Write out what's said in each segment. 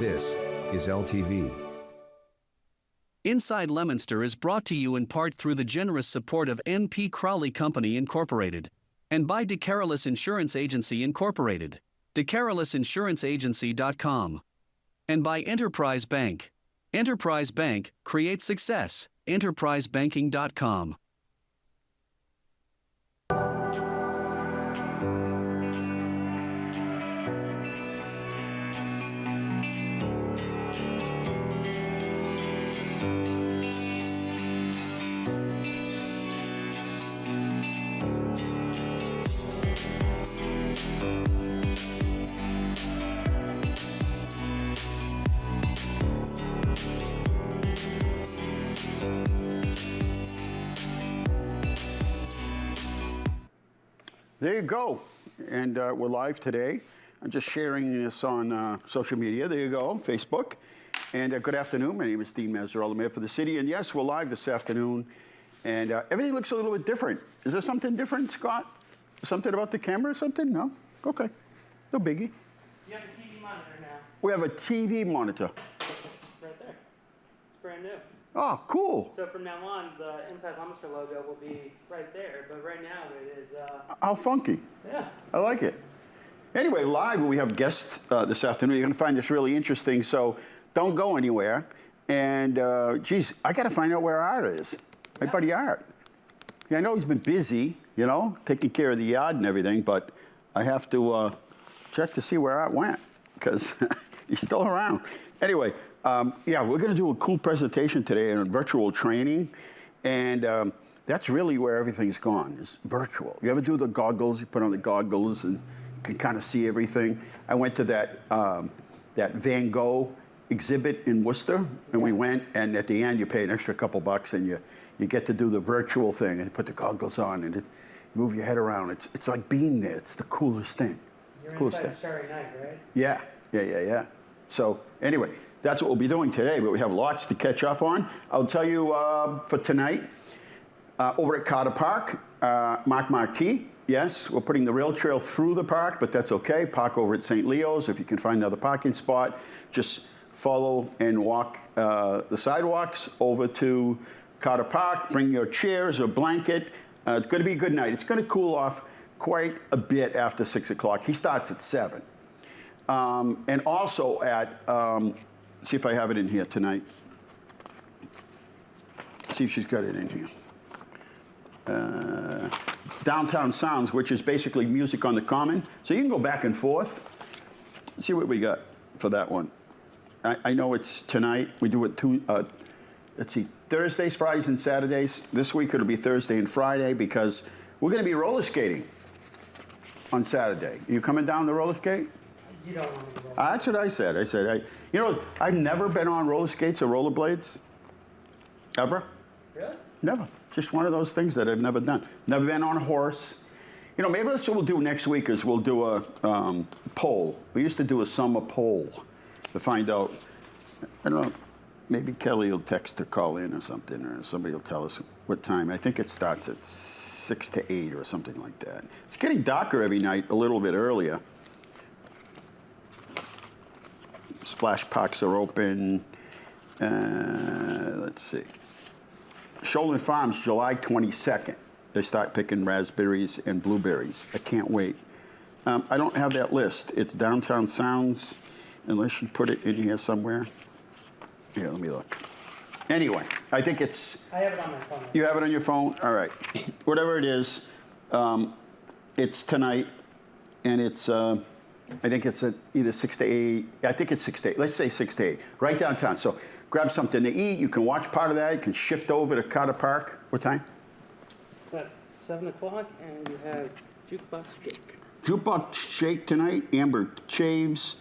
This is LTV. Inside Leominster is brought to you in part through the generous support of N.P. Crowley Company Incorporated and by DeCarolis Insurance Agency Incorporated, DeCarolisinsuranceagency.com, and by Enterprise Bank. Enterprise Bank creates success. EnterpriseBanking.com. There you go. And we're live today. I'm just sharing this on social media. There you go, Facebook. And good afternoon. My name is Dean Mazzarella, Mayor for the city. And yes, we're live this afternoon. And everything looks a little bit different. Is there something different, Scott? Something about the camera or something? No? Okay. No biggie. You have a TV monitor now. We have a TV monitor. Right there. It's brand new. Oh, cool. So from now on, the Inside Leominster logo will be right there, but right now it is... How funky. Yeah. I like it. Anyway, live, we have guests this afternoon. You're going to find this really interesting, so don't go anywhere. And, geez, I got to find out where Art is. My buddy Art. Yeah, I know he's been busy, you know, taking care of the yard and everything, but I have to check to see where Art went, because he's still around. Anyway, yeah, we're going to do a cool presentation today on virtual training, and that's really where everything's gone, is virtual. You ever do the goggles? You put on the goggles and you can kind of see everything. I went to that Van Gogh exhibit in Worcester, and we went, and at the end you pay an extra couple bucks, and you get to do the virtual thing and put the goggles on and move your head around. It's like being there. It's the coolest thing. You're coolest inside thing. Starry Night, right? Yeah. So anyway, that's what we'll be doing today, but we have lots to catch up on. I'll tell you for tonight, over at Carter Park, Mark Marquis, yes, we're putting the rail trail through the park, but that's okay. Park over at St. Leo's. If you can find another parking spot, just follow and walk the sidewalks over to Carter Park. Bring your chairs or blanket. It's going to be a good night. It's going to cool off quite a bit after 6 o'clock. He starts at 7. And also at, see if I have it in here tonight. See if she's got it in here. Downtown Sounds, which is basically music on the common. So you can go back and forth. Let's see what we got for that one. I know it's tonight. We do it let's see, Thursdays, Fridays, and Saturdays. This week it'll be Thursday and Friday because we're going to be roller skating on Saturday. Are you coming down to roller skate? You don't want to go. That's what I said. You know, I've never been on roller skates or rollerblades. Ever. Really? Never. Just one of those things that I've never done. Never been on a horse. You know, maybe that's what we'll do next week is we'll do a poll. We used to do a summer poll to find out, I don't know, maybe Kelly will text or call in or something, or somebody will tell us what time. I think it starts at 6 to 8 or something like that. It's getting darker every night, a little bit earlier. Splash parks are open. Let's see. Shoalin Farms, July 22nd. They start picking raspberries and blueberries. I can't wait. I don't have that list. It's Downtown Sounds, unless you put it in here somewhere. Here, let me look. Anyway, I think it's... I have it on my phone. You have it on your phone? All right. Whatever it is, it's tonight, and it's... I think it's at either 6 to 8. I think it's 6 to 8. Let's say 6 to 8. Right downtown. So grab something to eat. You can watch part of that. You can shift over to Carter Park. What time? It's at 7 o'clock, and you have Jukebox Jake. Jukebox Shake tonight. Amber shaves.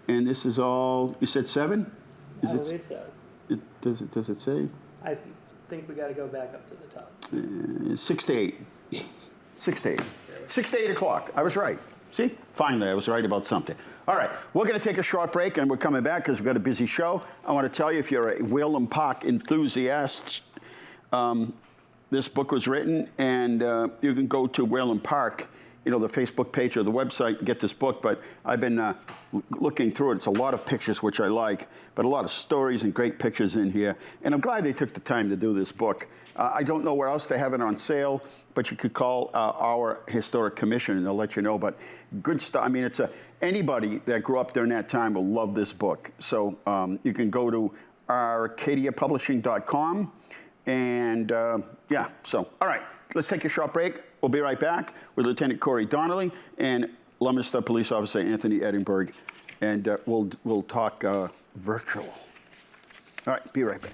And this is all... You said 7? I believe so. Does it say? I think we got to go back up to the top. 6 to 8. 6 to 8. 6 to 8 o'clock. I was right. See? Finally, I was right about something. All right, we're going to take a short break, and we're coming back because we've got a busy show. I want to tell you, if you're a Whalen Park enthusiast, this book was written, and you can go to Whalen Park the Facebook page or the website and get this book, but I've been looking through it. It's a lot of pictures, which I like, but a lot of stories and great pictures in here. And I'm glad they took the time to do this book. I don't know where else they have it on sale, but you could call our historic commission and they'll let you know. But good stuff. I mean, anybody that grew up during that time will love this book. So you can go to arcadiapublishing.com. And yeah, so, all right, let's take a short break. We'll be right back with Lieutenant Corey Donnelly and Leominster Police Officer Anthony Eydenberg. And we'll talk virtual. All right, be right back.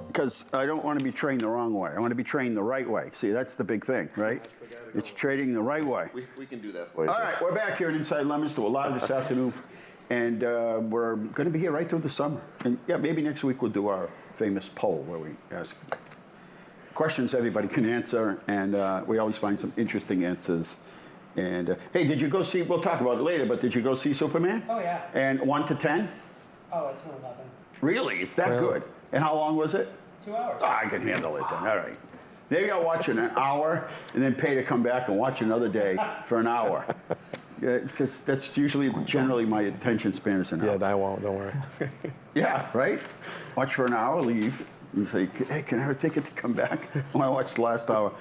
Because I don't want to be trained the wrong way. I want to be trained the right way. See, that's the big thing, right? It's training the right way. We can do that for you. All right, we're back here at Inside Leominster. We're live this afternoon, and we're going to be here right through the summer. And yeah, maybe next week we'll do our famous poll where we ask questions everybody can answer, and we always find some interesting answers. And hey, did you go see, we'll talk about it later, but did you go see Superman? Oh, yeah. And 1 to 10? Oh, it's an 11. Really? It's that good? And how long was it? 2 hours. Oh, I can handle it then. All right. Maybe I'll watch it an hour and then pay to come back and watch another day for an hour. Because that's generally my attention span is an hour. Yeah, I won't. Don't worry. Yeah, right? Watch for an hour, leave, and say, hey, can I have a ticket to come back? I want to watch the last hour.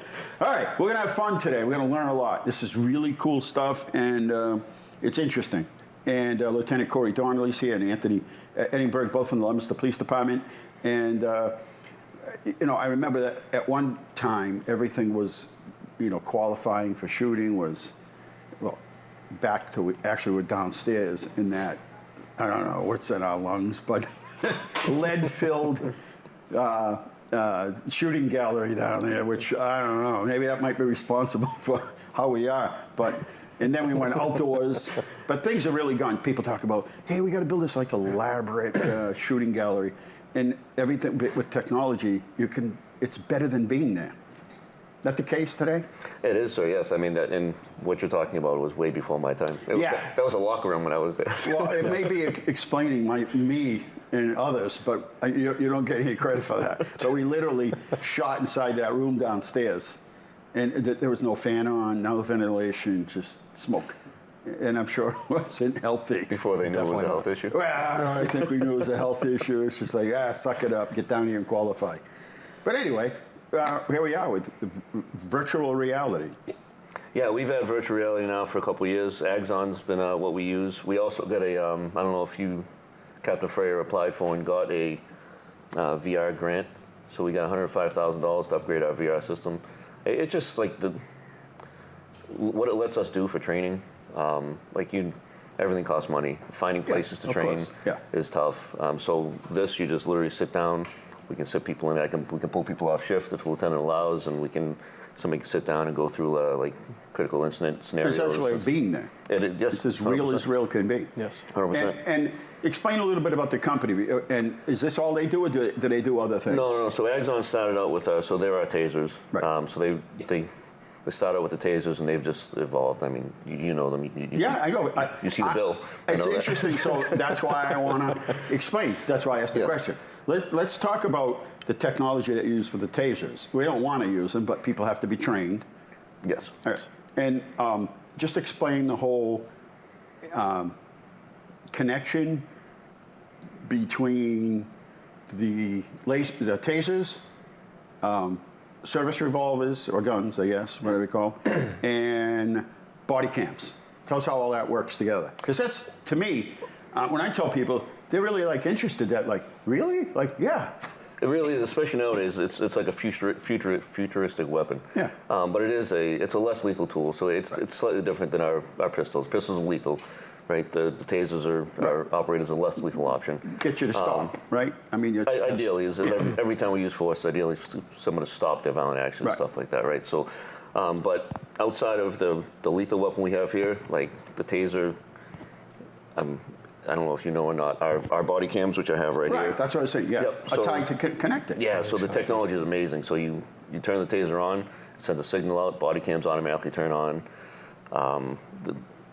All right, we're going to have fun today. We're going to learn a lot. This is really cool stuff, and it's interesting. And Lieutenant Corey Donnelly's here, and Anthony Eydenberg, both from the Leominster Police Department. And I remember that at one time, everything was, qualifying for shooting was, well, back to, actually we're downstairs in that, I don't know what's in our lungs, but lead-filled shooting gallery down there, which, I don't know, maybe that might be responsible for how we are, and then we went outdoors, but things are really gone. People talk about, hey, we got to build this like elaborate shooting gallery. And everything with technology, it's better than being there. Is that the case today? It is, sir, yes. I mean, and what you're talking about was way before my time. That was a locker room when I was there. Well, it may be explaining me and others, but you don't get any credit for that. So we literally shot inside that room downstairs. And there was no fan on, no ventilation, just smoke. And I'm sure it wasn't healthy. Before they knew it was a health issue? Well, I think we knew it was a health issue. It's just like, suck it up, get down here and qualify. But anyway, here we are with virtual reality. Yeah, we've had virtual reality now for a couple of years. Axon's been what we use. We also got I don't know if Captain Freyer applied for and got a VR grant. So we got $105,000 to upgrade our VR system. It's just like what it lets us do for training. Everything costs money. Finding places to train is tough. So this, you just literally sit down. We can sit people in. We can pull people off shift if the lieutenant allows, and somebody can sit down and go through like critical incident scenarios. There's actually a being there. Yes, it's as real 100%. as real can be. Yes, 100%. And explain a little bit about the company. And is this all they do, or do they do other things? No. So Axon started out with so they're our tasers. Right. So they started out with the tasers, and they've just evolved. I mean, you know them. I know. You see the bill. It's interesting. So that's why I want to explain. That's why I asked the question. Let's talk about the technology that you use for the tasers. We don't want to use them, but people have to be trained. Yes. All right. And just explain the whole connection between the tasers, service revolvers, or guns, I guess, whatever you call, and body cams. Tell us how all that works together. Because that's, to me, when I tell people, they're really interested that, really? Yeah. It really is, especially nowadays. It's like a futuristic weapon. Yeah. But it's a less lethal tool, so it's slightly different than our pistols. Pistols are lethal, right? The tasers are operated as a less lethal option. Get you to stop, right? I mean, ideally, every time we use force, ideally someone to stop their violent action and stuff like that, right? So, but outside of the lethal weapon we have here, like the taser, I don't know if you know or not, our body cams, which I have right here. Right, that's what I was saying, yeah. Yep. So, tied to connect it. Yeah, so the technology is amazing. So you turn the taser on, it sends a signal out, body cams automatically turn on.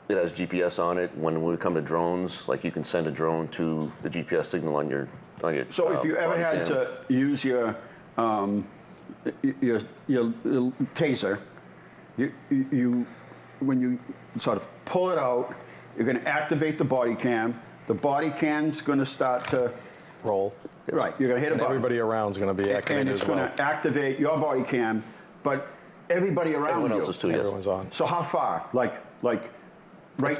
It has GPS on it. When we come to drones, like you can send a drone to the GPS signal on your So if you ever had to use your taser, you when you sort of pull it out, you're going to activate the body cam. The body cam's going to start to roll. Right, you're going to hit a button. Everybody around is going to be activated and it's going to activate your body cam, but everybody around Everyone else is too, yes. Everyone's on. So how far? Like, right?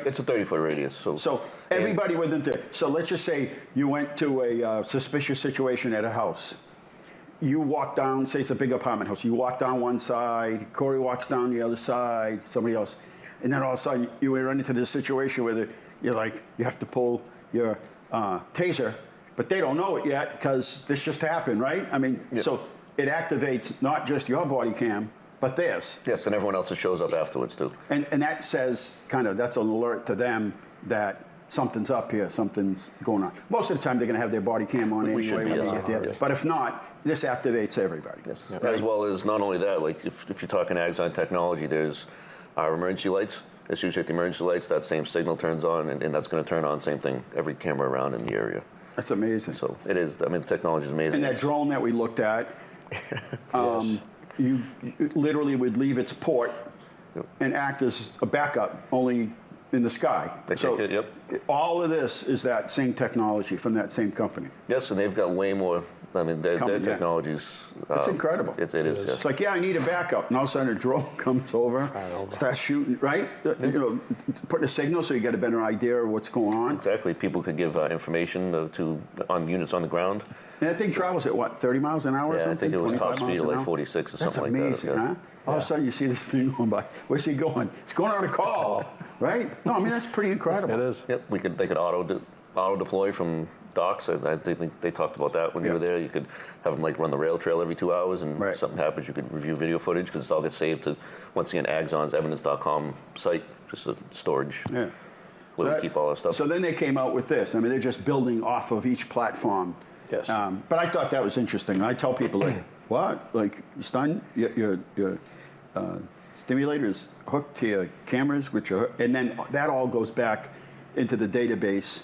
It's a 30-foot radius. So everybody within so let's just say you went to a suspicious situation at a house. You walk down, say it's a big apartment house. You walk down one side, Corey walks down the other side, somebody else. And then all of a sudden you run into this situation where you have to pull your taser, but they don't know it yet because this just happened, right? I mean, So it activates not just your body cam, but theirs. Yes, and everyone else that shows up afterwards too. And that says that's an alert to them that something's up here, something's going on. Most of the time they're going to have their body cam on anyway when they get there. But if not, this activates everybody. Yes. Right? As well as not only that, like if you're talking Axon technology, there's our emergency lights. As soon as you hit the emergency lights, that same signal turns on, and that's going to turn on, same thing, every camera around in the area. That's amazing. So it is. I mean, the technology is amazing. And that drone that we looked at, you literally would leave its port and act as a backup, only in the sky. All of this is that same technology from that same company. Yes, and they've got way more. I mean, their technology's... It's incredible. It is. Yes. It's like, I need a backup. And all of a sudden a drone comes over, starts shooting, right? Putting a signal so you get a better idea of what's going on. Exactly. People could give information on units on the ground. And that thing travels at what, 30 miles an hour or something? I think it was top speed of like 46 or something like that. That's amazing, huh? All of a sudden you see this thing going by. Where's he going? He's going on a call, right? No, I mean, that's pretty incredible. It is. Yep. They could auto deploy from docks. I think they talked about that when you were there. You could have them run the rail trail every 2 hours, and if something happens, you could review video footage because it all gets saved to, once again, Axon's evidence.com site, just a storage. Yeah. Where we keep all that stuff. So then they came out with this. I mean, they're just building off of each platform. Yes. But I thought that was interesting. I tell people, what? Stun, your stimulator's hooked to your cameras, and then that all goes back into the database.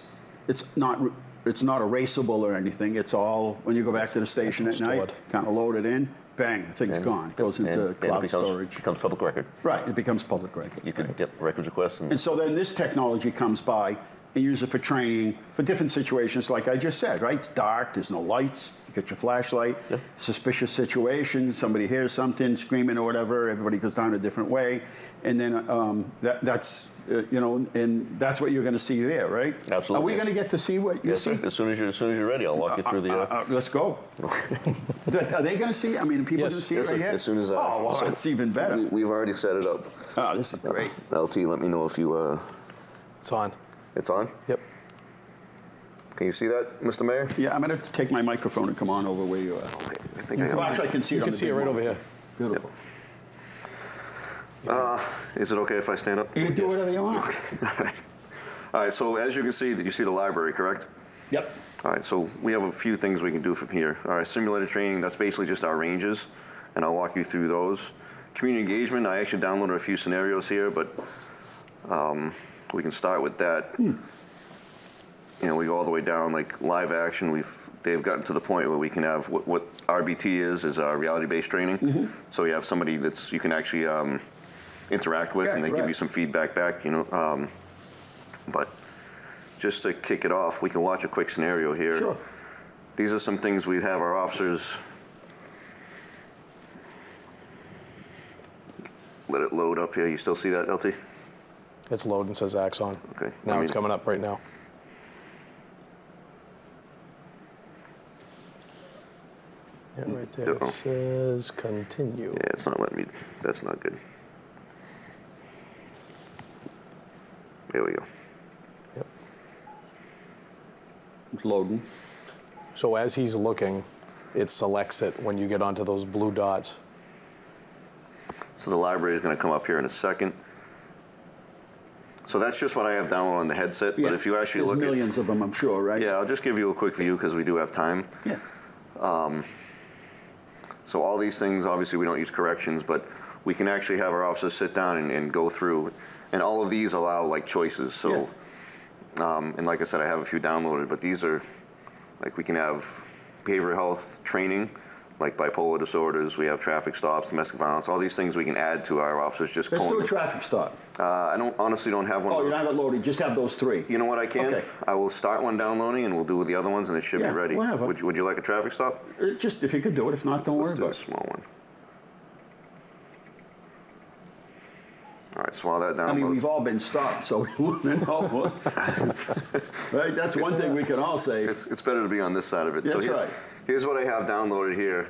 It's not erasable or anything. It's all, when you go back to the station at night, kind of load it in, bang, the thing's gone. It goes into cloud storage. It becomes public record. Right, it becomes public record. You can get records requests. And so then this technology comes by and use it for training, for different situations like I just said, right? It's dark, there's no lights, You get your flashlight, suspicious situations, somebody hears something, screaming or whatever, everybody goes down a different way. And then that's, and that's what you're going to see there, right? Absolutely. Are we going to get to see what you see? Sir. As soon as you're ready, I'll walk you through the... Let's go. Are they going to see? I mean, people going to see it right here? As soon as... oh, well, so that's even better. We've already set it up. Oh, this is great. LT, let me know if you... It's on. It's on? Yep. Can you see that, Mr. Mayor? Yeah, I'm going to take my microphone and come on over where you are. Okay, I think I Well, have actually, I can see it You on can the see it big right over monitor. here. Beautiful. Is it okay if I stand up? You can do whatever you want. All right, so as you can see, you see the library, correct? Yep. All right, so we have a few things we can do from here. All right, simulated training, that's basically just our ranges, and I'll walk you through those. Community engagement, I actually downloaded a few scenarios here, but we can start with that. We go all the way down, like live action. They've gotten to the point where we can have what RBT is reality-based training. So you have somebody you can actually interact with, and they give you some feedback back. But just to kick it off, we can watch a quick scenario here. Sure. These are some things we have our officers. Let it load up here. You still see that, LT? It's loading, says Axon. Okay. Now it's coming up right now. Yeah, right there. It says continue. Yeah, it's not letting me. That's not good. There we go. Yep. It's loading. So as he's looking, it selects it when you get onto those blue dots. So the library is going to come up here in a second. So that's just what I have downloaded on the headset. Yeah. But if you actually There's look millions of them, I'm sure, right? Yeah, I'll just give you a quick view because we do have time. Yeah. So all these things, obviously we don't use corrections, but we can actually have our officers sit down and go through. And all of these allow like choices. So, and like I said, I have a few downloaded, but these are, like we can have behavioral health training, like bipolar disorders, we have traffic stops, domestic violence, all these things we can add to our officers. Just Let's do a traffic stop. I honestly don't have one. Oh, you don't have it loaded, just have those three. You know what I can? Okay. I will start one downloading and we'll do the other ones and it should be ready. Whatever. Would you like a traffic stop? Just if you could do it, if not, don't worry Let's do about a it. small one. All right, so while that downloads. I mean, we've all been stopped, so we wouldn't know. Right? That's one thing we can all say. It's better to be on this side of it. That's right. Here's what I have downloaded here.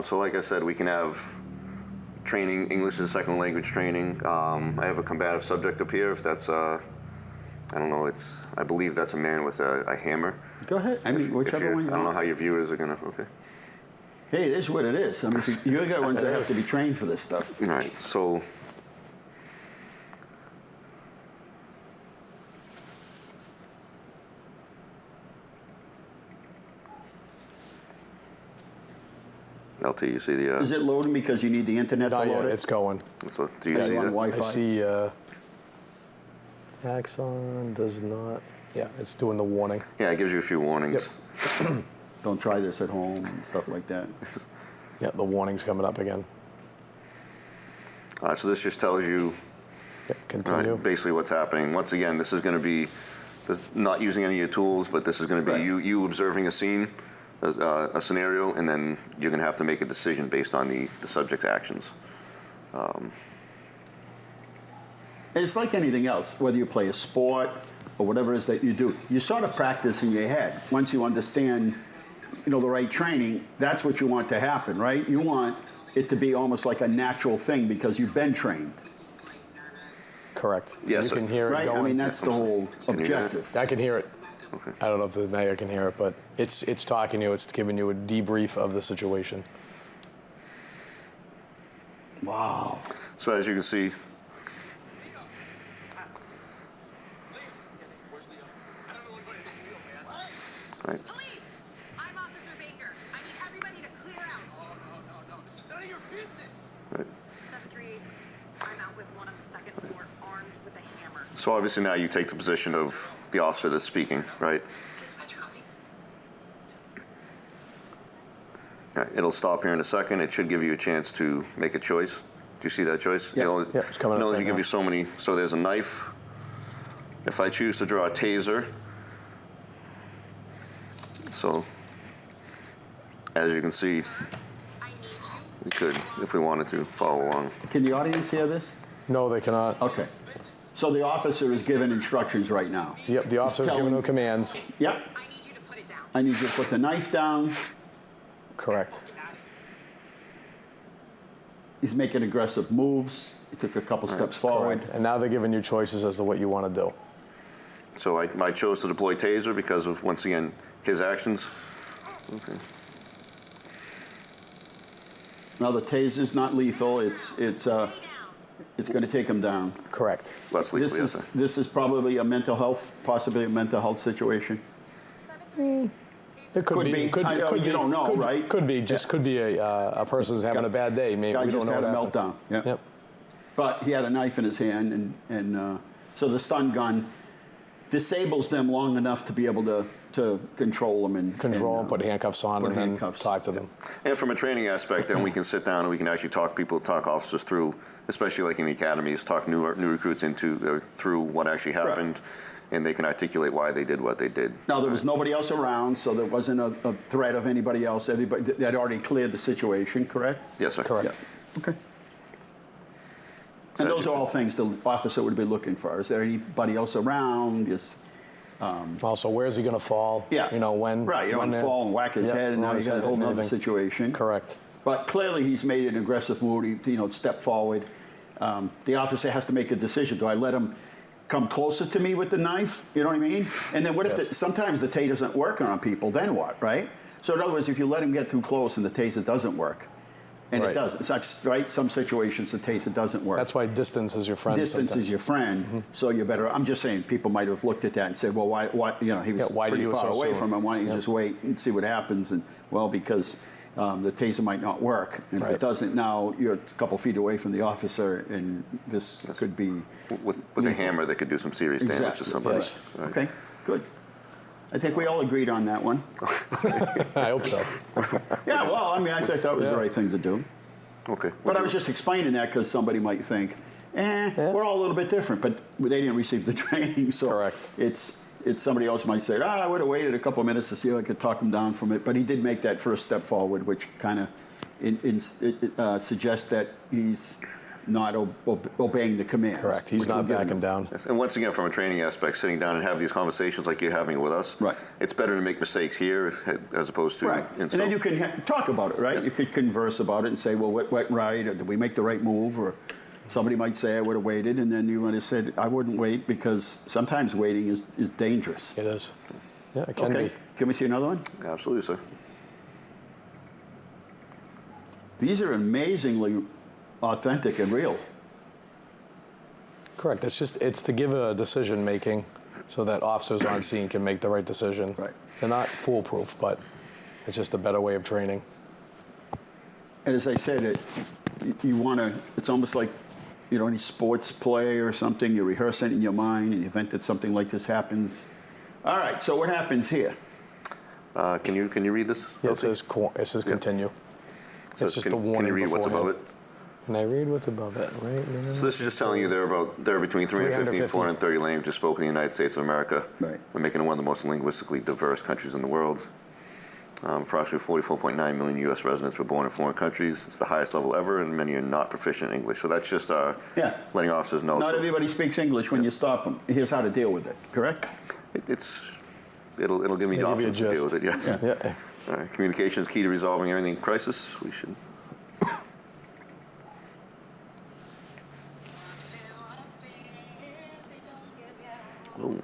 So like I said, we can have training, English as a second language training. I have a combative subject up here. If that's, I don't know, I believe that's a man with a hammer. Go ahead. I mean, whichever one you I don't know want. how your viewers are going to, okay. Hey, it is what it is. I mean, you're the ones that have to be trained for this stuff. All right, so. LT, you see the... Is it loading because you need the internet to Not yet, load it? it's going. So, do you Yeah, see you on that? Wi-Fi? I see Axon does not. Yeah, it's doing the warning. Yeah, it gives you a few warnings. Yep. Don't try this at home and stuff like that. Yeah, the warning's coming up again. So this just tells you Continue. basically what's happening. Once again, this is going to be not using any of your tools, but this is going to be Right. you observing a scene, a scenario, and then you're going to have to make a decision based on the subject's actions. And it's like anything else, whether you play a sport or whatever it is that you do. You sort of practice in your head. Once you understand, the right training, that's what you want to happen, right? You want it to be almost like a natural thing because you've been trained. Correct. Yes, You sir. can hear it Right? going. I mean, that's the whole Can you hear it? objective. I can hear it. Okay. I don't know if the mayor can hear it, but it's talking to you. It's giving you a debrief of the situation. Wow. So as you can see, right, Police! I'm Officer Baker. I need everybody to clear out. No. This is none of your business. right. 738, I'm out with one on the second floor, armed with a hammer. So obviously now you take the position of the officer that's speaking, right? All right, it'll stop here in a second. It should give you a chance to make a choice. Do you see that choice? Yeah. Yeah, it's coming up knows right you give now. you so many. So there's a knife. If I choose to draw a taser, so As you can see, I need you. we could, if we wanted to, follow along. Can the audience hear this? No, they cannot. Okay. So the officer is giving instructions right now. Yep, the officer's telling- giving them commands. Yep. I need you to put it down. I need you to put the knife down. Correct. He's making aggressive moves. He took a couple steps forward. Correct. And now they're giving you choices as to what you want to do. So I chose to deploy taser because of, once again, his actions. Okay. Now the taser's not lethal. It's going to take him down. Correct. Less lethal, yes, sir. This is probably a mental health, possibly a mental health situation. It Could be. I know, you don't know, right? Could be. Just could be a person's having a bad day. Maybe Guy we don't just know had a what happened. meltdown. Yeah. Yep. But he had a knife in his hand, and so the stun gun disables them long enough to be able to control them and Put handcuffs on, put and then handcuffs. talk to them. And from a training aspect, then we can sit down and we can actually talk people, talk officers through, especially like in the academies, talk new recruits through what actually happened, and they can articulate why they did what they did. Now there was nobody else around, so there wasn't a threat of anybody else. Everybody they had already cleared the situation, correct? Yes, sir. Correct. Yeah. Okay. And those are all things the officer would be looking for. Is there anybody else around? Also, where is he going to fall? Yeah. You know, when. Right, you don't when want to fall and whack his Yep, head, and now right, he's got a whole other anything. situation. Correct. But clearly he's made an aggressive move, step forward. The officer has to make a decision. Do I let him come closer to me with the knife? You know what I mean? And then what if Yes. sometimes the taser isn't working on people, then what, right? So in other words, if you let him get too close and the taser doesn't work, and it Right. doesn't, right? Some situations the taser doesn't work. That's why distance is your friend. Distance sometimes. is your friend, so you're better. I'm just saying, people might have looked at that and said, "Well, why? He was why do pretty you far away associate? from him. Why don't you Yep. just wait and see what happens?" And well, because the taser might not work, and if Right. it doesn't, now you're a couple feet away from the officer, and this could be With a hammer that could do some serious damage to exactly. somebody. Yes. Right. Okay, good. I think we all agreed on that one. I hope so. Yeah, well, I mean, I thought that was the Yeah. right thing to do. Okay. But I was just explaining that because somebody might think, we're all a little bit different, but they didn't receive the training, so Correct. it's somebody else might say, I would have waited a couple of minutes to see if I could talk him down from it, but he did make that first step forward, which kind of suggests that he's not obeying the commands. Correct. He's which not we're giving backing him. down. Yes. And once again, from a training aspect, sitting down and have these conversations like you're having it with us, Right. it's better to make mistakes here as opposed to Right, and then you can talk about it, right? Yes. You could converse about it and say, well, what went right, or did we make the right move, or somebody might say, I would have waited, and then you would have said, I wouldn't wait, because sometimes waiting is dangerous. It is. Yeah, it can Okay, be. can we see another one? Absolutely, sir. These are amazingly authentic and real. Correct. It's to give a decision making so that officers on scene can make the right decision. Right. They're not foolproof, but it's just a better way of training. And as I said, you want to, it's almost like, any sports play or something, you rehearse it in your mind in the event that something like this happens. All right, so what happens here? Can you read this? Yeah, it says continue. So It's just a can warning. you read what's above beforehand. it? Can I read what's above it? Right. So this is just telling you there are between 350 and 430 languages spoken in the United States of America. Right. We're making it one of the most linguistically diverse countries in the world. Approximately 44.9 million U.S. residents were born in foreign countries. It's the highest level ever, and many are not proficient in English. So that's just letting officers know. Not everybody speaks English when you stop them. Here's how to deal with it, correct? It'll give me the It'll give you a options to deal with it. Yes. Yeah. All right. Communication is key to resolving any crisis. We should. Ooh.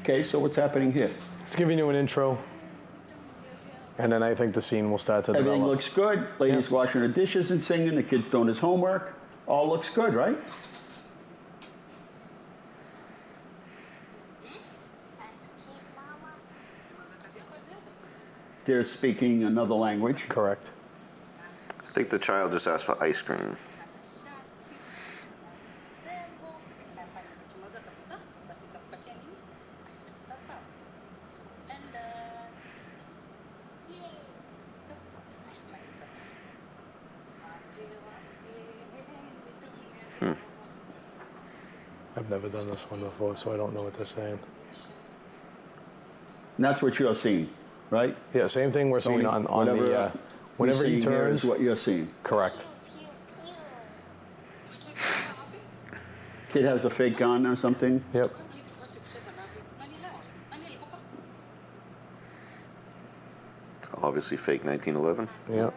Okay, so what's happening here? It's giving you an intro, and then I think the scene will start to Everything develop. looks good. Lady's washing her dishes and singing. The kid's doing his homework. All looks good, right? They're speaking another language. Correct. I think the child just asked for ice cream. I've never done this one before, so I don't know what they're saying. And that's what you're seeing, right? Yeah, same thing we're seeing Tony, on the, whenever he you're seeing here turns. is what you're seeing. Correct. Kid has a fake gun or something. Yep. It's obviously fake 1911. Yep.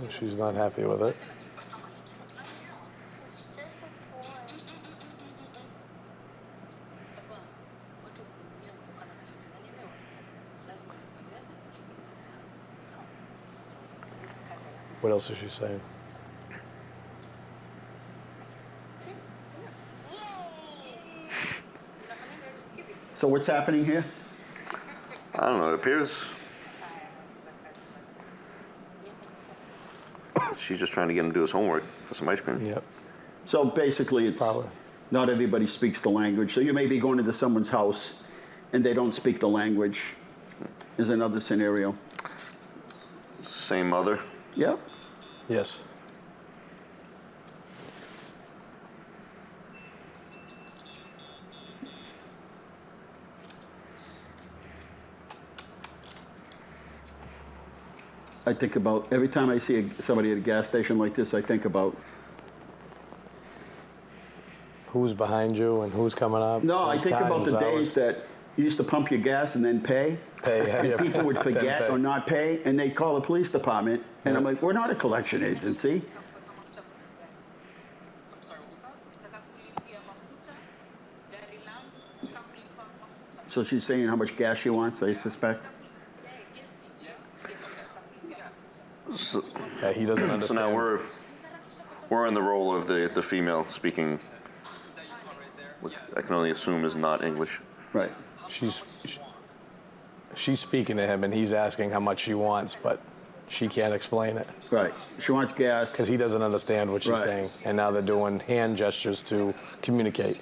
And she's not happy with it. What else is she saying? So what's happening here? I don't know. It appears she's just trying to get him to do his homework for some ice cream. Yep. So basically, it's Probably. not everybody speaks the language. So you may be going into someone's house and they don't speak the language. Is another scenario. Same mother. Yep. Yes. I think about, every time I see somebody at a gas station like this, I think about, Who's behind you and who's coming up? no, I think about the Times, days that you used to pump your gas and then pay. Pay, yeah, And yeah, people would then forget pay. or not pay, and they'd call the police department. And Yeah. I'm like, we're not a collection agency. I'm sorry, what was that? So she's saying how much gas she wants, I suspect. So, Yeah, he doesn't so understand. now we're in the role of the female speaking, which I can only assume is not English. Right. She's speaking to him, and he's asking how much she wants, but she can't explain it Right. She wants gas. because he doesn't understand what she's Right. saying. And now they're doing hand gestures to communicate.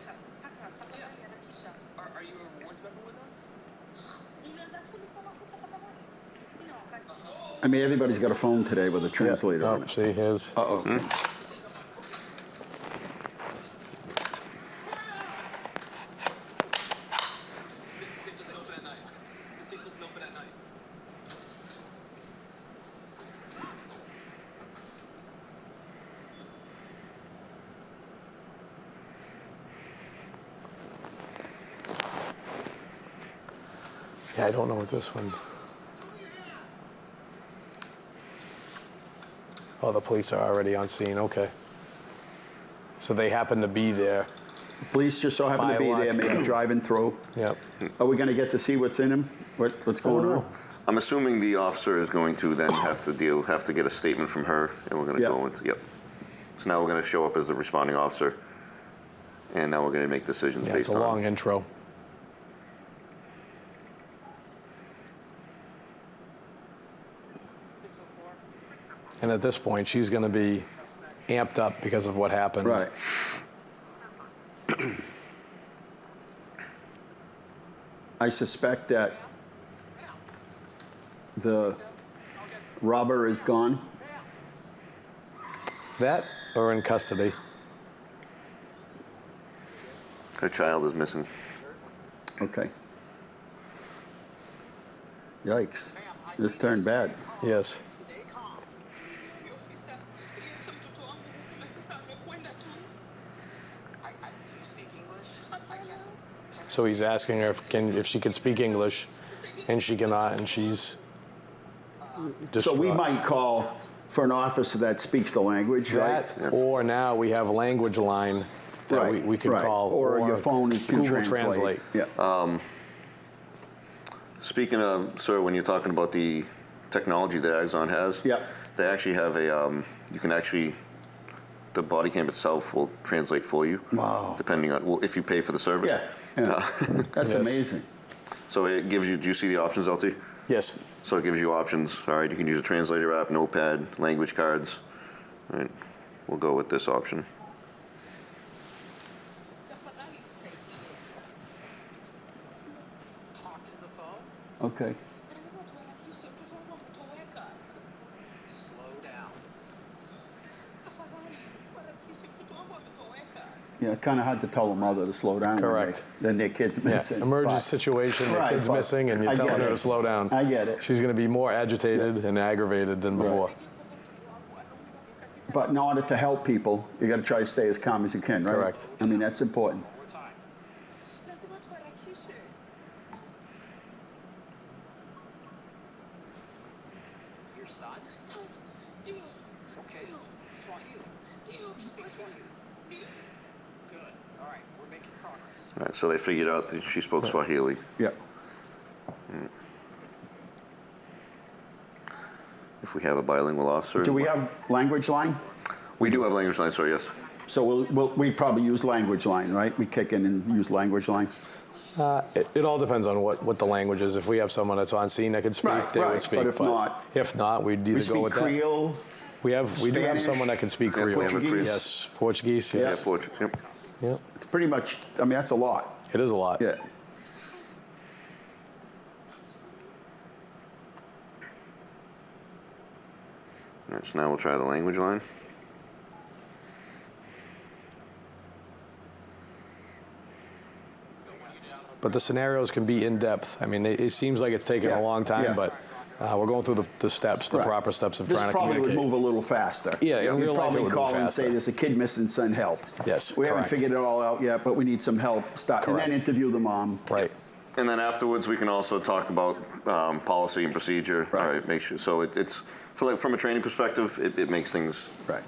Are you a rewards member with us? I mean, everybody's got a phone today with a translator on Oh, it. see, here's. Uh-oh. Safe doesn't open at night. The safe doesn't open at night. Yeah, I don't know what this one. Oh, the police are already on scene. Okay. So they happen to be there. Police just so happen to By be there, luck. maybe driving through. Yep. Are we going to get to see what's in him? What's going on? I'm assuming the officer is going to then have to get a statement from her, and we're going to Yep. go into, yep. So now we're going to show up as the responding officer, and now we're going to make decisions Yeah, based it's a on. long intro. And at this point, she's going to be amped up because of what happened. Right. I suspect that the robber is gone. That or in custody. Her child is missing. Okay. Yikes. This turned bad. Yes. Do you speak English? So he's asking her if she can speak English, and she cannot, and she's So we distraught. might call for an officer that speaks the language, right? That, or now we have a language line that Right, we could right. call. Or your phone can Google translate. Yeah. Speaking of, sir, when you're talking about the technology that Axon has, Yeah. they actually have a, you can actually, the body cam itself will translate for you. Wow. Depending on, well, if you pay for the service. Yeah. Yeah. That's Yes. amazing. So it gives you, do you see the options, LT? Yes. So it gives you options. All right, you can use a translator app, notepad, language cards. All right, we'll go with this option. Talk to the phone? Okay. Slow down. Yeah, kind of hard to tell a mother to slow down. Correct. Then their kid's Yeah, missing. emergency but- situation, the Right, kid's but missing, and I you're get telling her it. to slow down. I get it. She's going to be more agitated and aggravated than before. But in order to help people, you got to try to stay as calm as you can, right? Correct. I mean, that's important. Your son? Okay, Swahili. Speak Swahili. Good. All right, we're making progress. All right, so they figured out that she spoke Swahili. Yeah. If we have a bilingual officer. Do we have language line? We do have language lines, sorry, yes. So we'd probably use language line, right? We kick in and use language line. It all depends on what the language is. If we have someone that's on scene that can speak, Right, they right, would speak. but if not, we'd either we go speak with Creole. that. We do have Spanish, someone that can speak yeah, Creole. Portuguese. Yes, Portuguese. Yeah, Yes. Portuguese, yep. Yeah. It's pretty much, I mean, that's a lot. It is a lot. Yeah. All right, so now we'll try the language line. But the scenarios can be in depth. I mean, it seems like it's taken Yeah, a long time, yeah. but we're going through the steps, the Right. proper steps of This trying to probably communicate. would move a little faster. Yeah, in You'd real life, it probably would call move and say, faster. there's a kid missing, send help. Yes, We haven't correct. figured it all out yet, but we need some help. Start, and then Correct. interview the mom. Right. And then afterwards, we can also talk about policy and procedure. Right. All right, make sure. So it's so like from a training perspective, it makes things Right.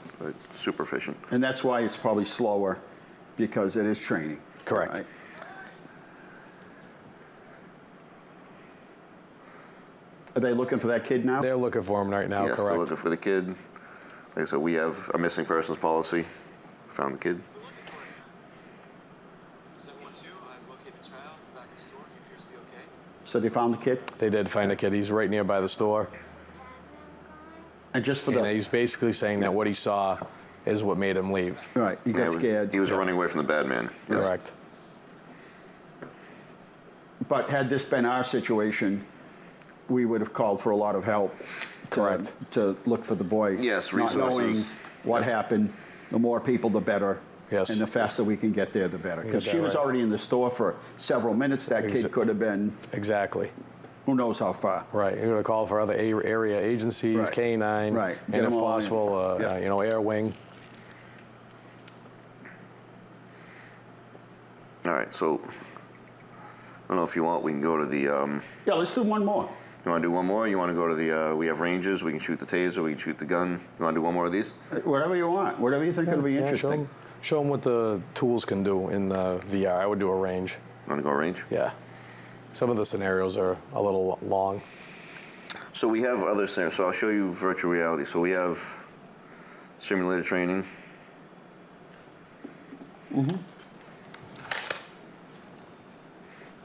super efficient. And that's why it's probably slower, because it is training. Correct. right? Are they looking for that kid now? They're looking for him right now, Yes, they're correct? looking for the kid. Like I said, we have a missing persons policy. Found the kid. We're looking for you. 712, I've located the child in the back of the store. He appears to be okay. So they found the kid? They did find a kid. He's right nearby the store. And just for And the, he's basically saying that what he saw is what made him leave. right, you got Yeah, scared. He was running away from the bad man. Yes. Correct. But had this been our situation, we would have called for a lot of help. Correct. To look for the boy. Yes, Not knowing resources. what happened, the more people, the better. Yes. And the faster we can get there, the better. Because Get she that was right. already in the store for several minutes. That kid could have been, Exactly. who knows how far. Right. You're going to call for other area agencies, Right. K9, Right. Get and if them all in. possible, Yeah. Air Wing. All right, so I don't know if you want, we can go to the. Yeah, let's do one more. You want to do one more? You want to go to the? We have ranges. We can shoot the taser. We can shoot the gun. You want to do one more of these? Whatever you want. Whatever you think will be Yeah, interesting. show them what the tools can do in VR. I would do a range. You want to go range? Yeah. Some of the scenarios are a little long. So we have other scenarios. So I'll show you virtual reality. So we have simulator training. Mm-hmm.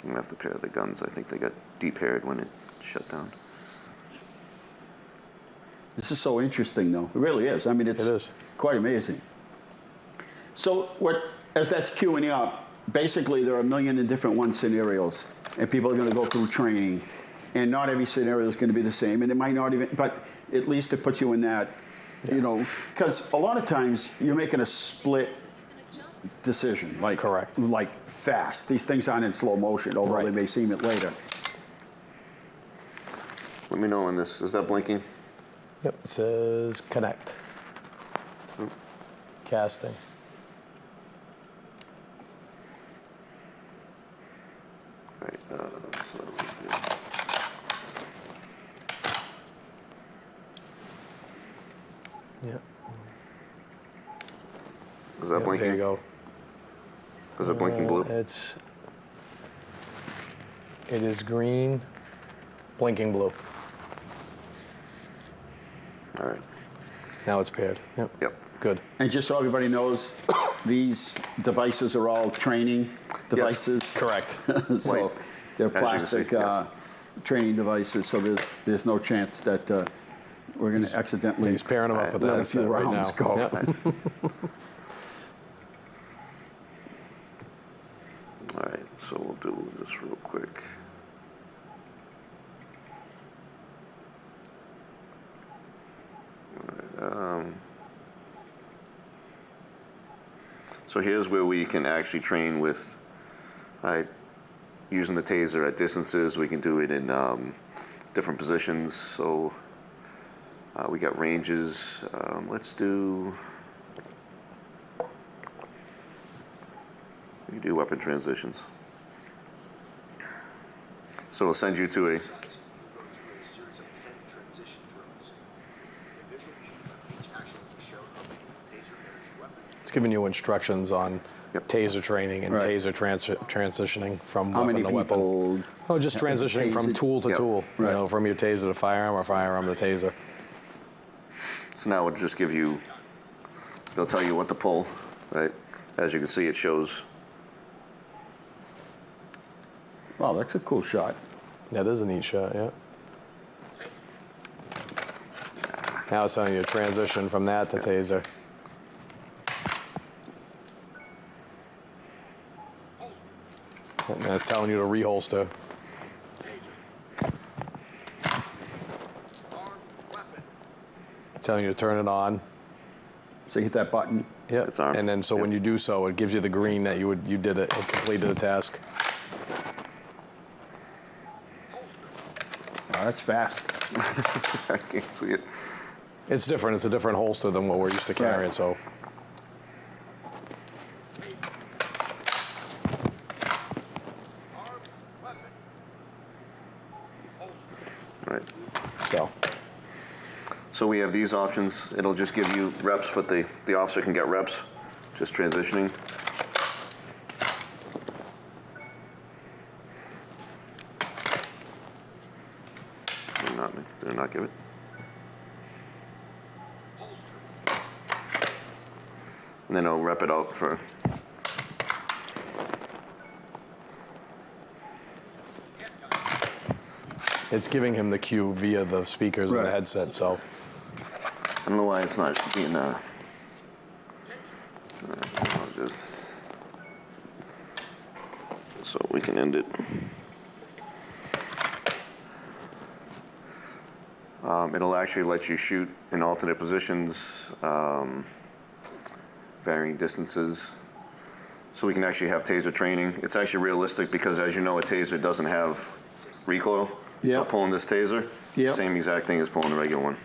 I'm gonna have to pair the guns. I think they got de-paired when it shut down. This is so interesting, though. It really is. I mean, it's It is. quite amazing. So as that's queuing up, basically there are a million and different scenarios, and people are going to go through training, and not every scenario is going to be the same, and it might not even, but at least it puts you in that, because a lot of times you're making a split decision, like Correct. like fast. These things aren't in slow motion, although Right. they may seem it later. Let me know when this is that blinking. Yep. It says connect. Casting. All right. Yep. Is that blinking? There you go. Is it blinking blue? It is green, blinking blue. All right. Now it's paired. Yep. Yep. Good. And just so everybody knows, these devices are all training devices. Correct. So Right. they're As you can plastic see, yes. training devices, so there's no chance that we're going to accidentally He's pairing them up with let that a few set right rounds now. go. Yep. All right. So we'll do this real quick. All right, So here's where we can actually train with using the taser at distances. We can do it in different positions. So we got ranges. Let's do. We can do weapon transitions. So it'll send you to a. Exercise, you will go through a series of 10 transition drills. A visual cue for each action will be shown on the taser energy weapon. It's giving you instructions on Yep. taser training and Right. taser transitioning from How weapon many to weapon. people? Oh, just transitioning from tasered? tool to Yep. tool. Right. You know, from your taser to firearm or firearm to taser. So now it'll just give you. It'll tell you what to pull, right? As you can see, it shows. Wow, that's a cool shot. That is a neat shot, yeah. Now it's telling you to transition from that to taser. And that's telling you to reholster. Taser. Armed weapon. Telling you to turn it on. So you hit that button. Yep. It's armed. And then so when Yep. you do so, it gives you the green that you did it, it completed the task. Wow, that's fast. I can't see it. It's different. It's a different holster than what we're used to carrying. Right. So Armed weapon. Holster. Right. so So we have these options. It'll just give you reps, but the officer can get reps, just transitioning. Did I not give it? Holster. And then it'll rep it out for. it's giving him the cue via the speakers and the Right. headset. So I don't know why it's not being. I'll just. So we can end it. It'll actually let you shoot in alternate positions, varying distances. So we can actually have taser training. It's actually realistic because, as you know, a taser doesn't have recoil. So Yep. pulling this taser, Yep. same exact thing as pulling a regular one.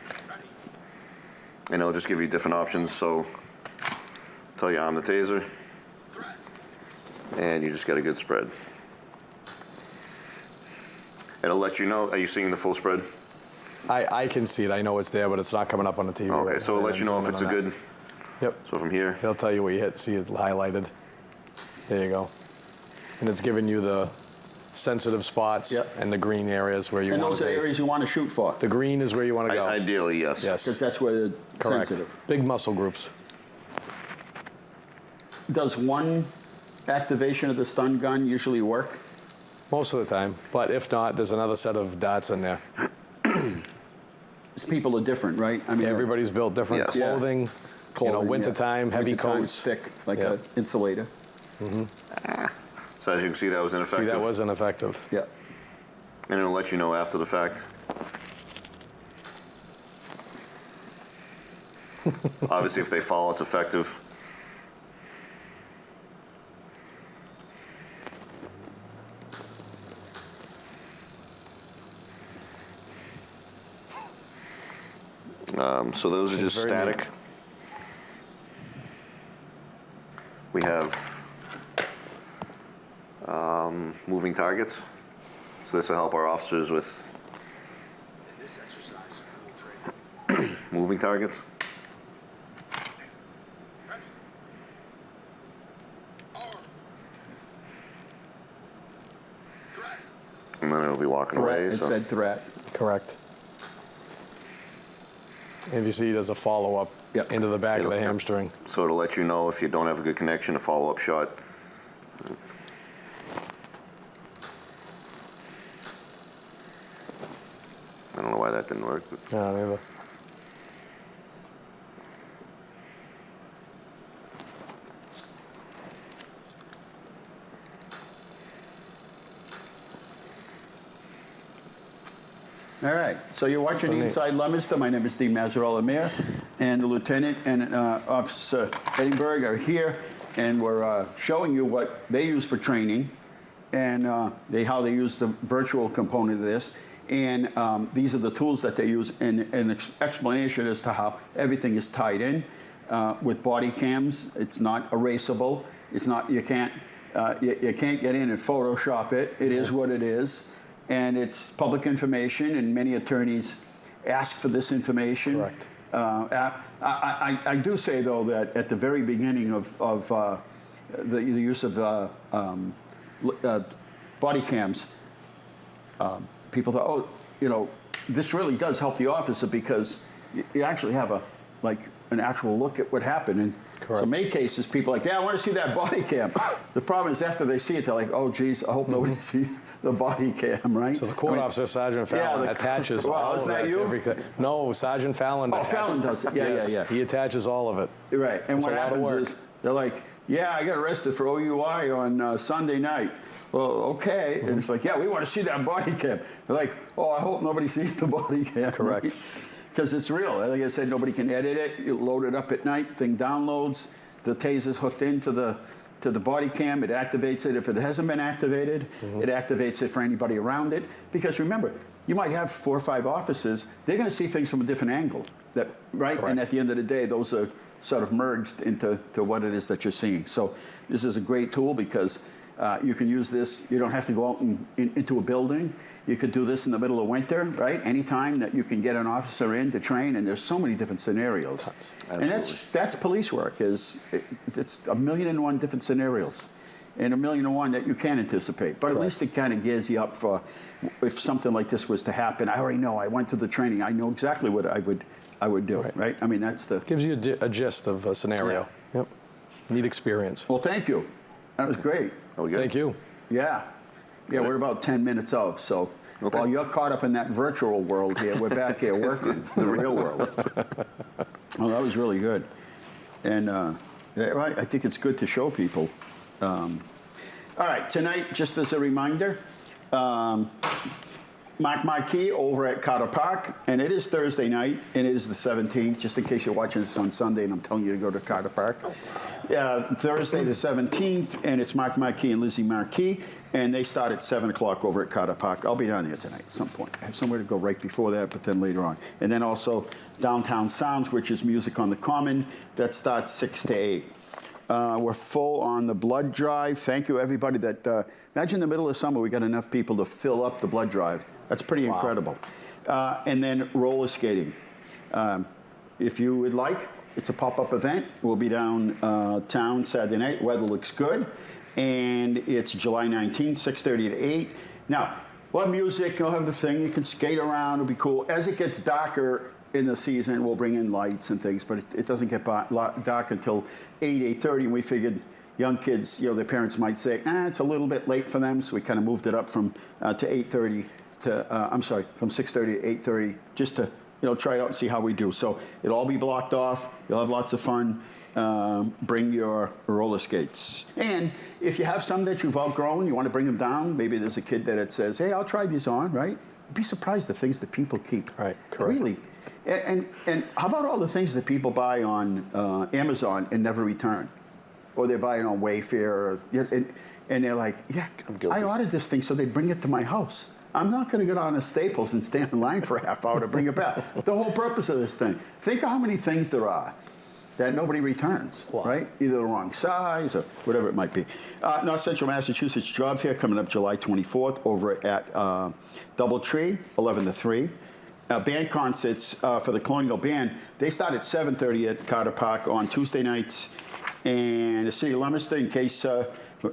And it'll just give you different options. So tell you I'm the taser, and you just get a good spread. It'll let you know. Are you seeing the full spread? I can see it. I know it's there, but it's not coming up on the TV. Okay, right so now. it'll let you know if Zoom it's in a on good. that. Yep. So from here, It'll tell you what you hit. See it highlighted. There you go. And it's giving you the sensitive spots Yep. and the green areas where you And want those to are base. areas you want to shoot for. The green is where you want to go. ideally, yes. Yes. Because that's where they're Correct. sensitive. Big muscle groups. Does one activation of the stun gun usually work? Most of the time. But if not, there's another set of dots in there. People are different, right? I mean, Everybody's built different. Yes. Yeah. Clothing, clothing, wintertime, heavy Wintertime, coats. thick, like Yeah. an insulator. So as you can see, that was See, ineffective. that was ineffective. Yeah. And it'll let you know after the fact. Obviously, if they fall, it's effective. So those are It's just very static. neat. We have moving targets. So this will help our officers with In this exercise, we will train moving targets. ready. Armed. Threat. And then it'll be walking away. Threat. It So. said threat. Correct. And you see there's a follow-up Yep. into the back of the Yep. hamstring. So it'll let you know if you don't have a good connection, a follow-up shot. I don't know why that didn't work. But Yeah, neither. All right. So you're watching neat. Inside Leominster. My name is Dean Mazzarella, Mayor, and the Lieutenant and Officer Eydenberg are here. and we're showing you what they use for training, and how they use the virtual component of this. And these are the tools that they use, and an explanation as to how everything is tied in with body cams. It's not erasable. It's not, you can't get in and Photoshop it. It is what it is, and it's public information, and many attorneys ask for this information. Correct. I do say, though, that at the very beginning of the use of body cams, people thought, oh, you know, this really does help the officer because you actually have an actual look at what happened. And so in many cases, people are like, yeah, I want to see that body cam. The problem is after they see it, they're like, oh, geez, I hope nobody sees the body cam, right? So the court officer, Sergeant Fallon, attaches all is that you? everything. No, Sergeant Fallon. Oh, Fallon does it. Yeah. He attaches all of it. Right. And it's what happens is they're like, yeah, I got arrested for OUI on Sunday night. Well, okay. And it's like, yeah, we want to see that body cam. They're like, oh, I hope nobody sees the body cam. Correct. Because it's real. Like I said, nobody can edit it. You load it up at night, thing downloads. The taser's hooked into the body cam. It activates it. If it hasn't been activated, it activates it for anybody around it. Because remember, you might have 4 or 5 officers. They're going to see things from a different angle, right? Correct. And at the end of the day, those are sort of merged into what it is that you're seeing. So this is a great tool because you can use this. You don't have to go out into a building. You could do this in the middle of winter, right? Anytime that you can get an officer in to train, and there's so many different scenarios. And that's police work. It's 1,000,001 different scenarios, and 1,000,001 that you can't anticipate. But at least it kind of gears you up for if something like this was to happen. I already know. I went to the training. I know exactly what I would do, right? I mean, that's the gives you a gist of a scenario. Yeah. Yep. Neat experience. Well, thank you. That was great. Thank you. Yeah. Yeah, we're about 10 minutes of, so while you're caught up in that virtual world here, we're back here working in the real world. Well, that was really good. And I think it's good to show people. All right, tonight, just as a reminder, Mark Marquis over at Carter Park, and it is Thursday night, and it is the 17th, just in case you're watching this on Sunday and I'm telling you to go to Carter Park. Thursday the 17th, and it's Mark Marquis and Lizzie Marquis, and they start at 7 o'clock over at Carter Park. I'll be down there tonight at some point. I have somewhere to go right before that, but then later on. And then also Downtown Sounds, which is music on the Common, that starts 6 to 8. We're full on the blood drive. Thank you, everybody. Imagine in the middle of summer, we got enough people to fill up the blood drive. That's pretty incredible. And then roller skating. If you would like, it's a pop-up event. We'll be downtown Saturday night. Weather looks good. And it's July 19th, 6:30 to 8. Now, we'll have music. You'll have the thing. You can skate around. It'll be cool. As it gets darker in the season, we'll bring in lights and things, but it doesn't get dark until 8:30. And we figured young kids, their parents might say, it's a little bit late for them, so we kind of moved it up from to 8:30 to, from 6:30 to 8:30, just to, try it out and see how we do. So it'll all be blocked off. You'll have lots of fun. Bring your roller skates. And if you have some that you've outgrown, you want to bring them down, maybe there's a kid that says, hey, I'll try these on, right? Be surprised the things that people keep. Right, correct. Really. And how about all the things that people buy on Amazon and never return? Or they're buying on Wayfair, and they're like, yeah, I ordered this thing so they bring it to my house. I'm not going to go down to Staples and stand in line for a half hour to bring it back. The whole purpose of this thing. Think of how many things there are that nobody returns, right? Either the wrong size or whatever it might be. North Central Massachusetts Job Fair coming up July 24th over at Doubletree, 11 to 3. Band concerts for the Colonial Band, they start at 7:30 at Carter Park on Tuesday nights. And the city of Leominster, in case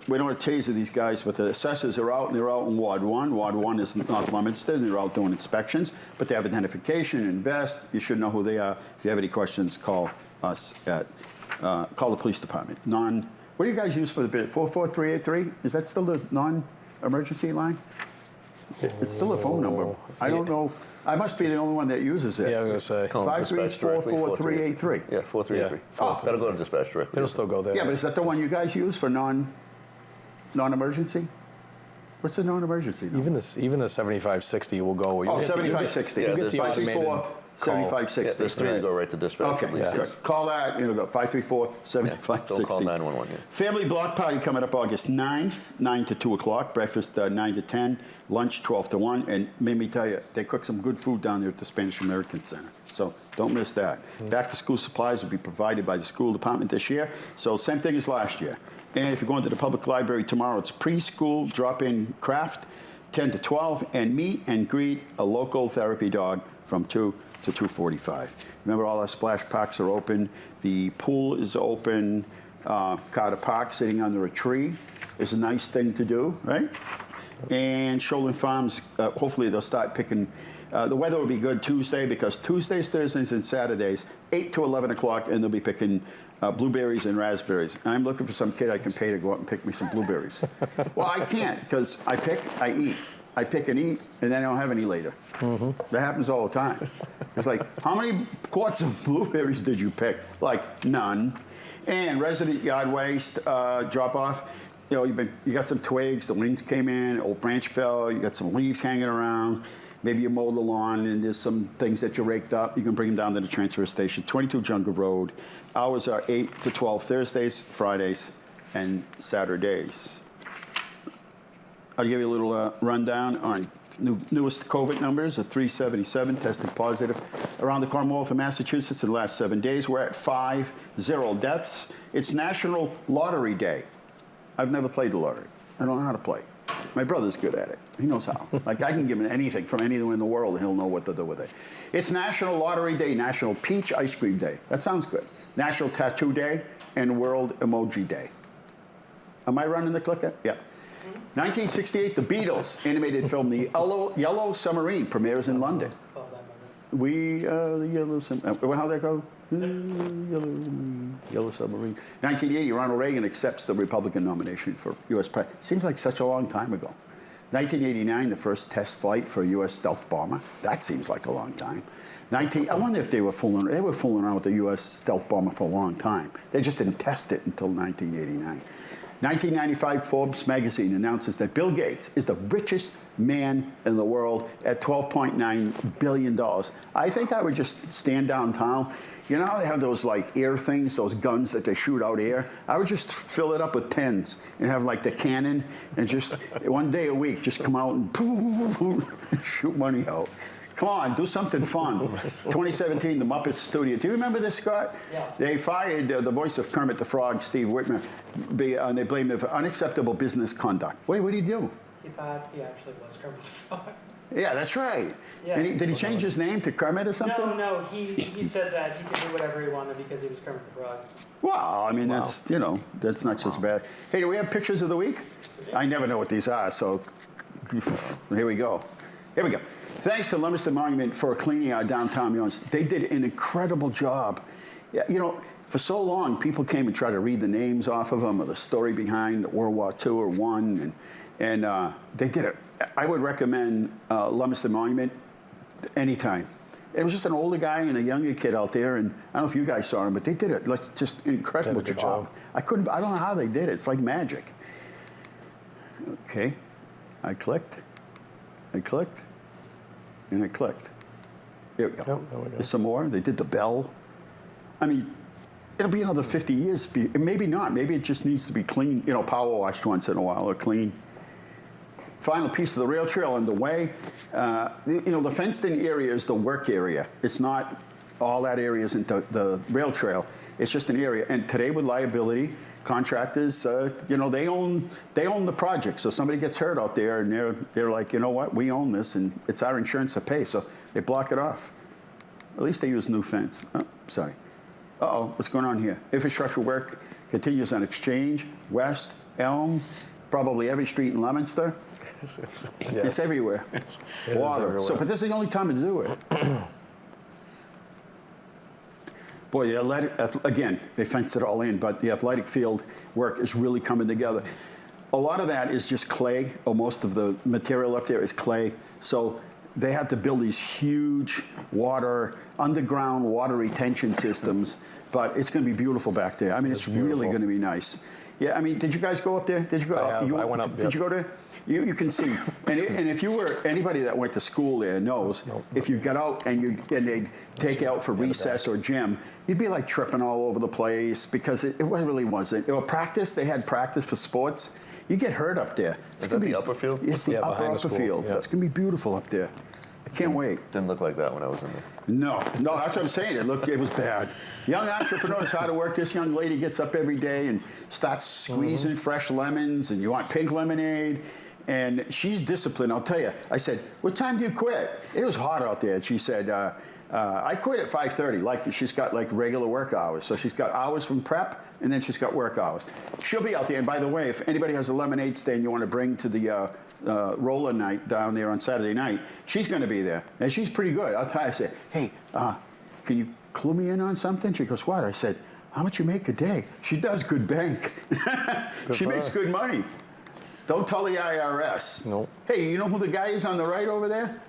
we don't want to taser these guys, but the assessors are out, and they're out in Ward 1. Ward 1 is North Leominster, and they're out doing inspections. But they have identification and vest. You should know who they are. If you have any questions, call us call the police department. What do you guys use for the bid? 44383? Is that still the non-emergency line? It's still a phone number. I don't know. I must be the only one that uses it. Yeah, I was going to say. 5344383. Yeah, 4383. Got to go to dispatch directly. It'll still go there. Yeah, but is that the one you guys use for non-emergency? What's the non-emergency number? Even a 7560 will go. Oh, 7560. Yeah, You get the automated. 7560. Yeah, there's three that go right to dispatch. Okay, good. Call that, it'll go 534-7560. Don't call 911 yet. Family block party coming up August 9th, 9 to 2 o'clock. Breakfast 9 to 10, lunch 12 to 1. And let me tell you, they cook some good food down there at the Spanish American Center. So don't miss that. Back to school supplies will be provided by the school department this year. So same thing as last year. And if you're going to the public library tomorrow, it's preschool drop-in craft, 10 to 12, and meet and greet a local therapy dog from 2 to 2:45. Remember, all our splash parks are open. The pool is open. Carter Park, sitting under a tree, is a nice thing to do, right? And Shoalin Farms, hopefully they'll start picking. The weather will be good Tuesday, because Tuesdays, Thursdays, and Saturdays, 8 to 11 o'clock, and they'll be picking blueberries and raspberries. I'm looking for some kid I can pay to go out and pick me some blueberries. Well, I can't, because I pick, I eat. I pick and eat, and then I don't have any later. That happens all the time. It's like, how many quarts of blueberries did you pick? Like, none. And resident yard waste drop off. You know, you got some twigs, the winds came in, old branch fell, you got some leaves hanging around. Maybe you mowed the lawn and there's some things that you raked up. You can bring them down to the transfer station, 22 Jungle Road. Hours are 8 to 12 Thursdays, Fridays, and Saturdays. I'll give you a little rundown on newest COVID numbers. 377 tested positive around the Commonwealth of Massachusetts in the last 7 days. We're at 50 deaths. It's National Lottery Day. I've never played the lottery. I don't know how to play. My brother's good at it. He knows how. Like, I can give him anything from anywhere in the world, and he'll know what to do with it. It's National Lottery Day, National Peach Ice Cream Day. That sounds good. National Tattoo Day, and World Emoji Day. Am I running the clicker? Yeah. 1968, the Beatles animated film The Yellow Submarine premieres in London. The Yellow Submarine. How'd that go? Yellow Submarine. 1980, Ronald Reagan accepts the Republican nomination for U.S. president. Seems like such a long time ago. 1989, the first test flight for a U.S. stealth bomber. That seems like a long time. I wonder if they were fooling around with the U.S. stealth bomber for a long time. They just didn't test it until 1989. 1995, Forbes magazine announces that Bill Gates is the richest man in the world at $12.9 billion. I think I would just stand downtown. You know how they have those like air things, those guns that they shoot out air? I would just fill it up with pens and have like the cannon and just one day a week just come out and shoot money out. Come on, do something fun. 2017, the Muppets Studio. Do you remember this, Scott? Yeah. They fired the voice of Kermit the Frog, Steve Whitmer, and they blamed him for unacceptable business conduct. Wait, what did he do? He thought he actually was Kermit the Frog. Yeah, that's right. Yeah. And did he change his name to Kermit or something? No, he said that he could do whatever he wanted because he was Kermit the Frog. Well, I mean, that's, you know, that's not just bad. Hey, do we have pictures of the week? I never know what these are, so here we go. Here we go. Thanks to Leominster Monument for cleaning our downtown yards. They did an incredible job. Yeah, you know, for so long, people came and tried to read the names off of them or the story behind World War II or I, and they did it. I would recommend Leominster Monument anytime. It was just an older guy and a younger kid out there, and I don't know if you guys saw him, but they did it. Like, just incredible job. I don't know how they did it. It's like magic. Okay, I clicked, and I clicked. Here we go. Yep, there we go. There's some more. They did the bell. I mean, it'll be another 50 years. Maybe not. Maybe it just needs to be clean, you know, power washed once in a while or clean. Final piece of the rail trail underway. You know, the fenced-in area is the work area. It's not all that area isn't the rail trail. It's just an area. And today with liability, contractors, you know, they own the project. So somebody gets hurt out there, and they're like, you know what, we own this, and it's our insurance to pay. So they block it off. At least they use new fence. Oh, sorry. Uh-oh, what's going on here? Infrastructure work continues on Exchange, West, Elm, probably every street in Leominster. It's everywhere. It Water. everywhere. So, but this is the only time to do it. Boy, the athletic, again, they fenced it all in, but the athletic field work is really coming together. A lot of that is just clay, or most of the material up there is clay. So they had to build these huge underground water retention systems, but it's going to be beautiful back there. I mean, it's really going to be nice. Yeah, I mean, did you guys go up there? Did you go? I have. You, I went up, Did yep. you go there? You can see, and if you were anybody that went to school there knows, if you got out and they'd take you out for recess or gym, you'd be like tripping all over the place because it really wasn't. Practice, they had practice for sports. You get hurt up there. Is that the upper field? It's the Yeah, upper behind the school, field. yeah. It's gonna be beautiful up there. I can't wait. Didn't look like that when I was in there. No, that's what I'm saying. It was bad. Young entrepreneurs, how to work. This young lady gets up every day and starts squeezing fresh lemons, and you want pink lemonade. And she's disciplined, I'll tell you. I said, what time do you quit? It was hot out there. And she said, I quit at 5:30. Like, she's got like regular work hours. So she's got hours from prep, and then she's got work hours. She'll be out there. And by the way, if anybody has a lemonade stand you want to bring to the roller night down there on Saturday night, she's going to be there. And she's pretty good. I'll tell you, I said, hey, can you clue me in on something? She goes, what? I said, how much you make a day? She does good bank. She makes good money. Don't tell the IRS. No. Hey, you know who the guy is on the right over there?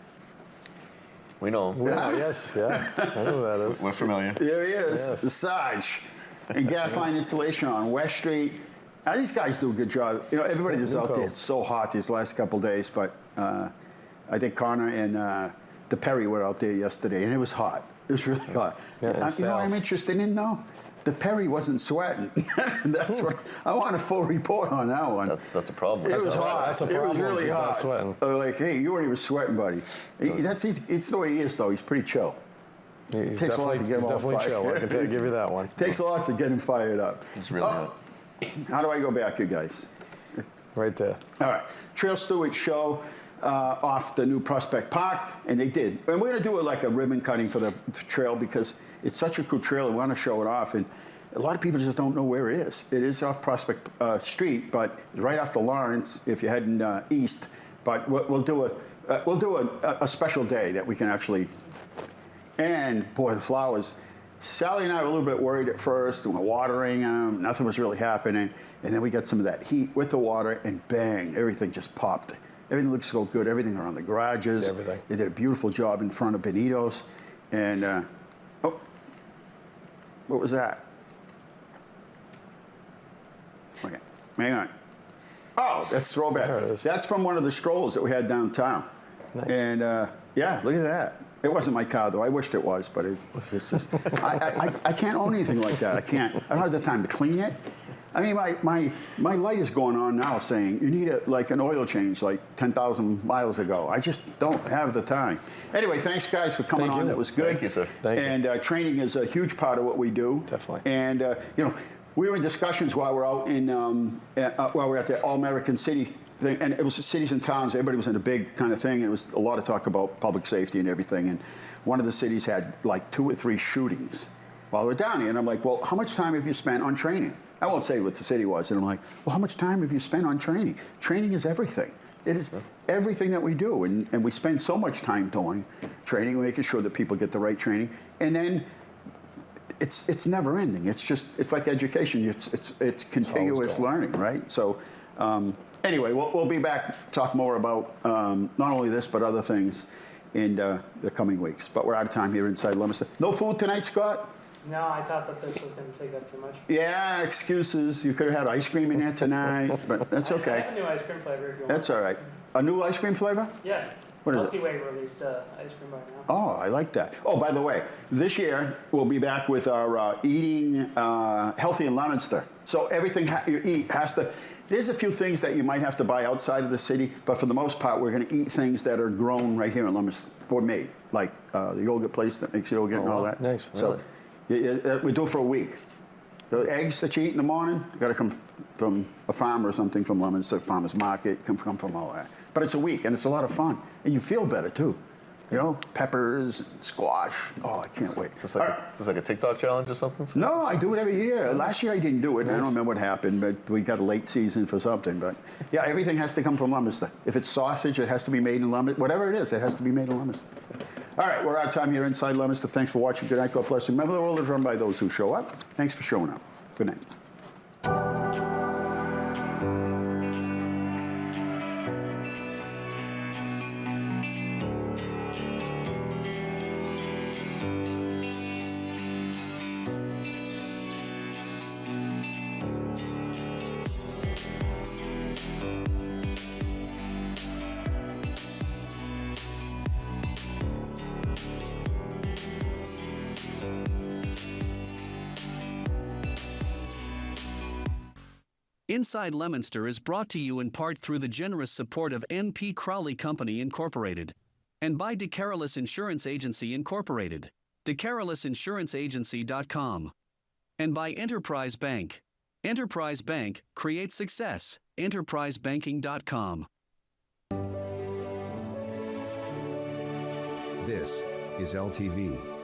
We know. Yeah, yes, yeah. I know who that is. We're familiar. There he is, Yes. the Sarge. And gas line installation on West Street. These guys do a good job. You know, everybody was out there. It's so hot these last couple days, but I think Connor and the Perry were out there yesterday, and it was hot. It was really hot. Yeah, and you know what Sal. I'm interested in, though? The Perry wasn't sweating. That's what I want a full report on that one. That's a problem. It was hot. That's a It was problem if really he's not hot. sweating. Like, hey, you weren't even sweating, buddy. It's the way he is, though. He's pretty chill. He's Takes a lot to get him all definitely fired. chill. I can give you that one. Takes a lot to get him fired up. It's really hot. How do I go back, you guys? Right there. All right. Trail Stewards show off the new Prospect Park, and they did. And we're going to do like a ribbon cutting for the trail because it's such a cool trail. We want to show it off. And a lot of people just don't know where it is. It is off Prospect Street, but right off the Lawrence if you're heading east. But we'll do a special day that we can actually. And boy, the flowers. Sally and I were a little bit worried at first. We were watering them. Nothing was really happening. And then we got some of that heat with the water, and bang, everything just popped. Everything looks so good. Everything around the garages. Everything. They did a beautiful job in front of Benito's. And, oh, what was that? Okay, hang on. Oh, that's throwback. There it is. That's from one of the strolls that we had downtown. Nice. And yeah, look at that. It wasn't my car though. I wished it was, but it's just. I can't own anything like that. I can't. I don't have the time to clean it. I mean, my light is going on now saying you need like an oil change like 10,000 miles ago. I just don't have the time. Anyway, thanks guys for coming Thank on. you. That was good. Thank you, sir. Thank you. And training is a huge part of what we do. Definitely. And you know, we were in discussions while we're out in while we're at the All American City thing, and it was cities and towns. Everybody was in a big kind of thing. And it was a lot of talk about public safety and everything. And one of the cities had like 2 or 3 shootings while we're down here. And I'm like, well, how much time have you spent on training? I won't say what the city was. And I'm like, well, how much time have you spent on training? Training is everything. It is everything that we do. And we spend so much time doing training, making sure that people get the right training. And then it's never ending. It's like education. It's continuous learning, right? So anyway, we'll be back to talk more about not only this, but other things in the coming weeks. But we're out of time here inside Leominster. No food tonight, Scott? No, I thought that this was going to take up too much. Yeah, excuses. You could have had ice cream in there tonight, but that's I okay. have a new ice cream flavor if you want. That's all right. A new ice cream flavor? Yeah. What is it? Milky Way released ice cream right now. Oh, I like that. Oh, by the way, this year we'll be back with our eating healthy in Leominster. So everything you eat has to. There's a few things that you might have to buy outside of the city, but for the most part, we're going to eat things that are grown right here in Leominster or made, like the yogurt place that makes yogurt and all that. Nice. So we do it for a week. The eggs that you eat in the morning got to come from a farm or something from Leominster Farmers Market. Come from all that. But it's a week, and it's a lot of fun, and you feel better too. You know, peppers, squash. Oh, I can't wait. Is this like a TikTok challenge or something? No, I do it every year. Last year I didn't do it. And I don't remember what happened, but we got a late season for something. But yeah, everything has to come from Leominster. If it's sausage, it has to be made in Leominster. Whatever it is, it has to be made in Leominster. All right, we're out of time here inside Leominster. Thanks for watching. Good night. God bless. Remember, the world is run by those who show up. Thanks for showing up. Good night. Inside Leominster is brought to you in part through the generous support of N.P. Crowley Company Incorporated and by DeCarolis Insurance Agency Incorporated, DeCarolisinsuranceagency.com, and by Enterprise Bank. Enterprise Bank creates success. EnterpriseBanking.com. This is LTV.